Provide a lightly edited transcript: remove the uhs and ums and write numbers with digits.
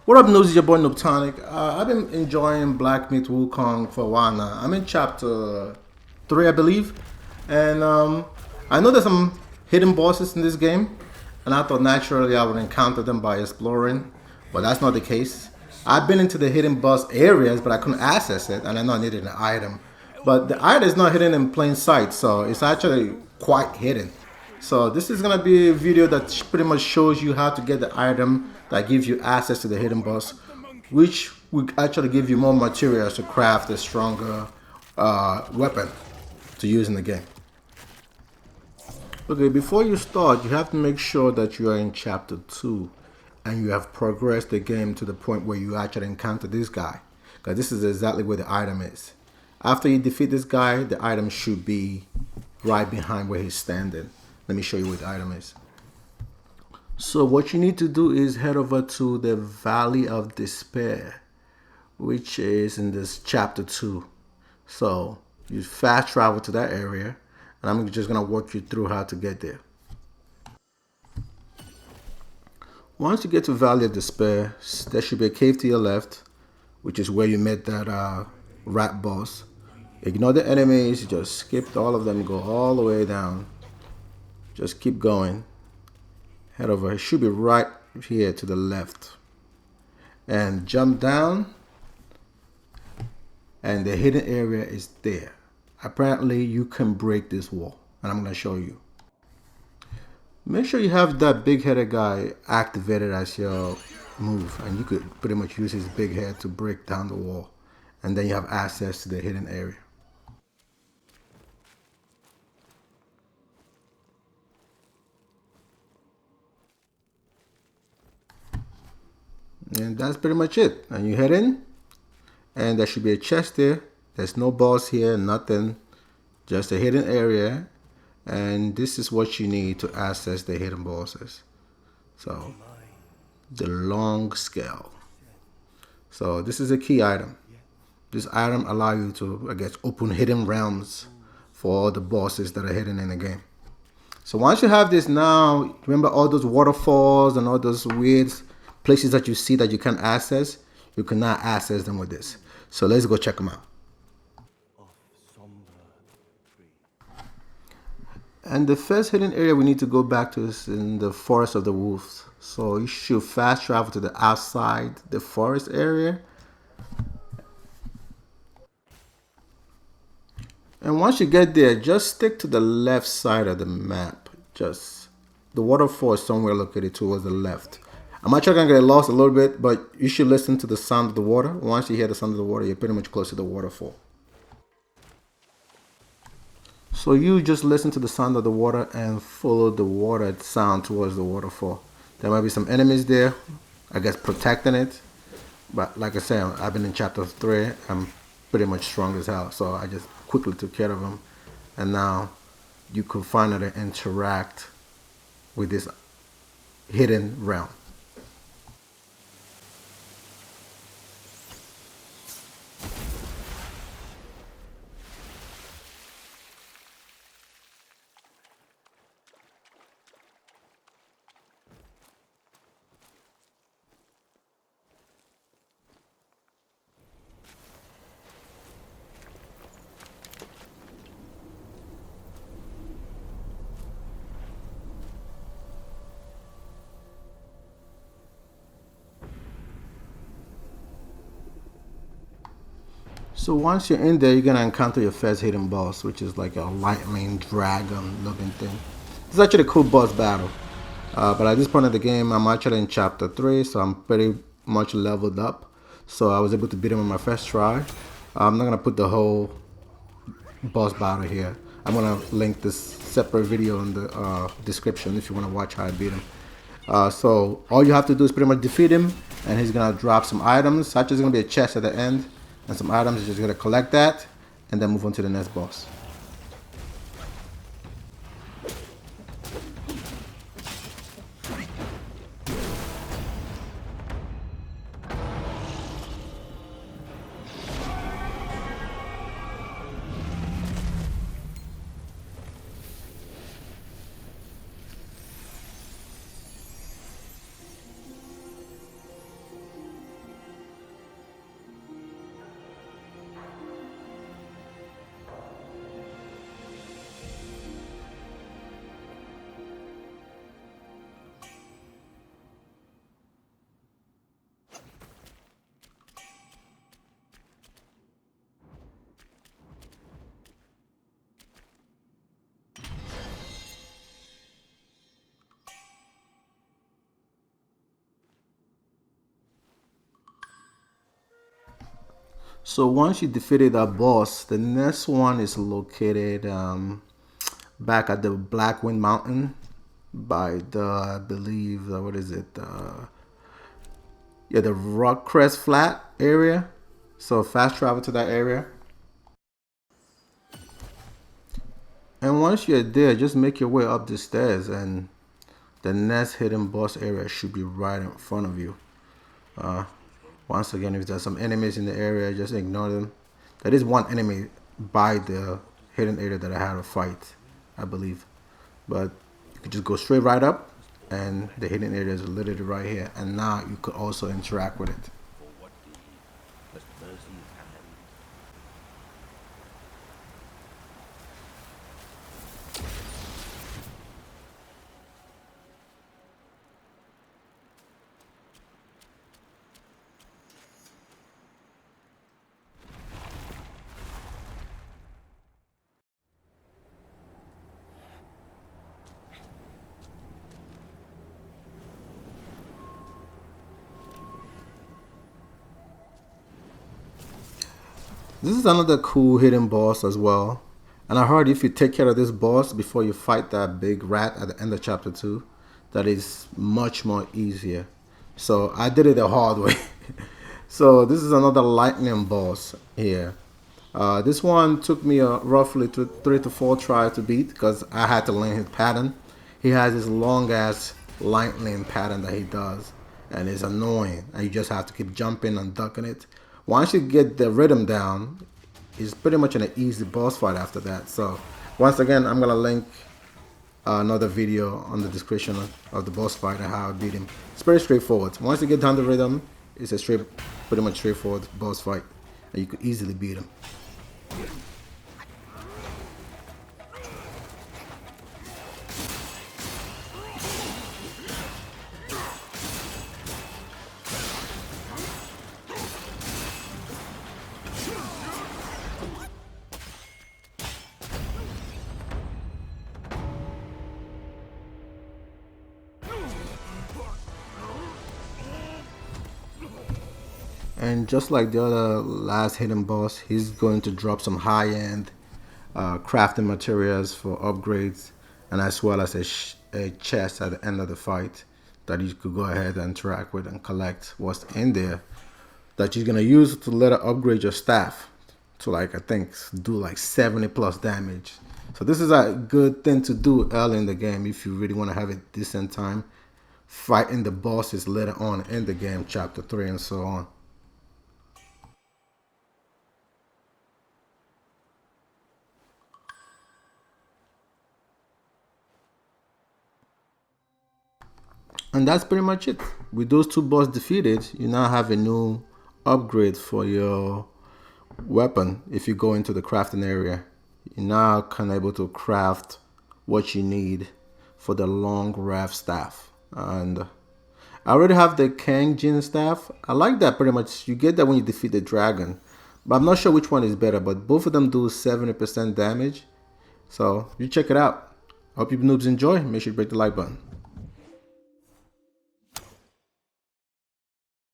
What up, news? It's your boy Noptonic. I've been enjoying Black Myth Wukong for a while now. I'm in chapter 3, I believe. And I know there's some hidden bosses in this game. And I thought naturally I would encounter them by exploring. But that's not the case. I've been into the hidden boss areas, but I couldn't access it. And I know I needed an item. But the item is not hidden in plain sight. So it's actually quite hidden. So this is gonna be a video that pretty much shows you how to get the item that gives you access to the hidden boss, which will actually give you more materials to craft a stronger weapon to use in the game. Okay, before you start, you have to make sure that you are in chapter 2 and you have progressed the game to the point where you actually encounter this guy, because this is exactly where the item is. After you defeat this guy, the item should be right behind where he's standing. Let me show you what the item is. So what you need to do is head over to the Valley of Despair, which is in this chapter 2. So you fast travel to that area, and I'm just going to walk you through how to get there. Once you get to Valley of Despair, there should be a cave to your left, which is where you met that rat boss. Ignore the enemies, just skip all of them, go all the way down. Just keep going. Head over. It should be right here to the left. And jump down. And the hidden area is there. Apparently, you can break this wall. And I'm going to show you. Make sure you have that big-headed guy activated as your move. And you could pretty much use his big head to break down the wall. And then you have access to the hidden area. And that's pretty much it. And you head in, and there should be a chest there. There's no boss here, nothing, just a hidden area. And this is what you need to access the hidden bosses. So, the Loong scale. So this is a key item. This item allows you to, I guess, open hidden realms for all the bosses that are hidden in the game. So once you have this now, remember all those waterfalls and all those weird places that you see that you can access, you cannot access them with this. So let's go check them out. And the first hidden area we need to go back to is in the Forest of the Wolves. So you should fast travel to the outside, the forest area. And once you get there, just stick to the left side of the map. Just the waterfall is somewhere located towards the left. I'm actually gonna get lost a little bit, but you should listen to the sound of the water. Once you hear the sound of the water, you're pretty much close to the waterfall. So you just listen to the sound of the water and follow the water sound towards the waterfall. There might be some enemies there, I guess protecting it. But like I said, I've been in chapter 3. I'm pretty much strong as hell. So I just quickly took care of them. And now you can finally interact with this hidden realm. So once you're in there, you're gonna encounter your first hidden boss, which is like a lightning dragon looking thing. It's actually a cool boss battle. But at this point of the game, I'm actually in chapter 3, so I'm pretty much leveled up. So I was able to beat him on my first try. I'm not gonna put the whole boss battle here. I'm gonna link this separate video in the description if you wanna watch how I beat him. So all you have to do is pretty much defeat him, and he's gonna drop some items. Such as gonna be a chest at the end, and some items. You're just gonna collect that, and then move on to the next boss. So once you defeated that boss, the next one is located back at the Black Wind Mountain by the, I believe, what is it? Yeah, the Rock Crest Flat area. So fast travel to that area. And once you're there, just make your way up the stairs and the next hidden boss area should be right in front of you. Once again, if there's some enemies in the area, just ignore them. There is one enemy by the hidden area that I had to fight, I believe. But you could just go straight right up and the hidden area is literally right here. And now you could also interact with it. This is another cool hidden boss as well. And I heard if you take care of this boss before you fight that big rat at the end of chapter 2, that is much more easier. So I did it the hard way. So this is another lightning boss here. This one took me roughly 3 to 4 tries to beat because I had to learn his pattern. He has this long ass lightning pattern that he does, and it's annoying. And you just have to keep jumping and ducking it. Once you get the rhythm down, it's pretty much an easy boss fight after that. So once again, I'm gonna link another video on the description of the boss fight and how I beat him. It's very straightforward. Once you get down the rhythm, it's a pretty much straightforward boss fight, and you could easily beat him. And just like the other last hidden boss, he's going to drop some high-end crafting materials for upgrades, and as well as a chest at the end of the fight that you could go ahead and interact with and collect what's in there that you're going to use to later upgrade your staff to, like, I think do like 70 plus damage. So this is a good thing to do early in the game if you really want to have a decent time fighting the bosses later on in the game, chapter 3 and so on. And that's pretty much it. With those two bosses defeated, you now have a new upgrade for your weapon. If you go into the crafting area, you're now kind of able to craft what you need for the long raft staff. And I already have the Kang Jin staff. I like that pretty much. You get that when you defeat the dragon. But I'm not sure which one is better, but both of them do 70% damage. So you check it out. Hope you noobs enjoy. Make sure you break the like button.